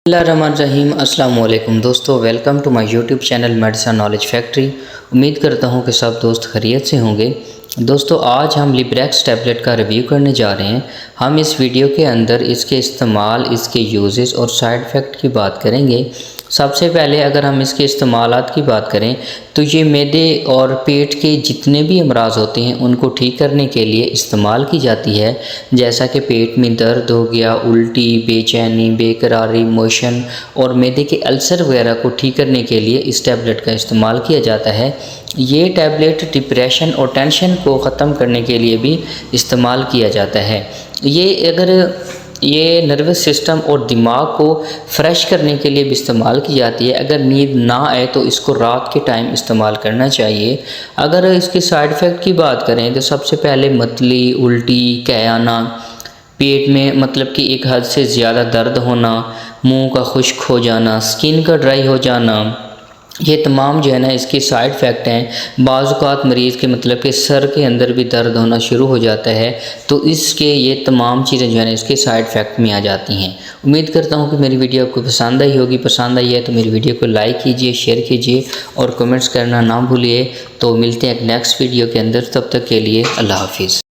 Bismillahirrahmanirrahim। अस्सलाम वालेकुम दोस्तों, welcome to my YouTube channel medicine knowledge factory. उम्मीद करता हूँ कि सब दोस्त खैरियत से होंगे। दोस्तों, आज हम लिब्रेक्स टैबलेट का रिव्यू करने जा रहे हैं। हम इस वीडियो के अंदर इसके इस्तेमाल, इसके यूजेस और साइड इफ़ेक्ट की बात करेंगे। सबसे पहले अगर हम इसके इस्तेमालात की बात करें तो ये मैदे और पेट के जितने भी अमराज होते हैं उनको ठीक करने के लिए इस्तेमाल की जाती है। जैसा कि पेट में दर्द हो गया, उल्टी, बेचैनी, बेकरारी, मोशन और मैदे के अल्सर वगैरह को ठीक करने के लिए इस टैबलेट का इस्तेमाल किया जाता है। ये टैबलेट डिप्रेशन और टेंशन को ख़त्म करने के लिए भी इस्तेमाल किया जाता है। ये नर्वस सिस्टम और दिमाग को फ्रेश करने के लिए भी इस्तेमाल की जाती है। अगर नींद ना आए तो इसको रात के टाइम इस्तेमाल करना चाहिए। अगर इसके साइड इफ़ेक्ट की बात करें तो सबसे पहले मतली, उल्टी, कै आना, पेट में मतलब कि एक हद से ज़्यादा दर्द होना, मुंह का खुश्क हो जाना, स्किन का ड्राई हो जाना, ये तमाम जो है ना इसके साइड इफ़ेक्ट हैं। बाज़ औक़ात मरीज़ के मतलब कि सर के अंदर भी दर्द होना शुरू हो जाता है, तो इसके ये तमाम चीज़ें जो है ना इसके साइड इफ़ेक्ट में आ जाती हैं। उम्मीद करता हूँ कि मेरी वीडियो आपको पसंद आई होगी। पसंद आई है तो मेरी वीडियो को लाइक कीजिए, शेयर कीजिए और कमेंट्स करना ना भूलिए। तो मिलते हैं एक नेक्स्ट वीडियो के अंदर, तब तक के लिए अल्लाह हाफिज़।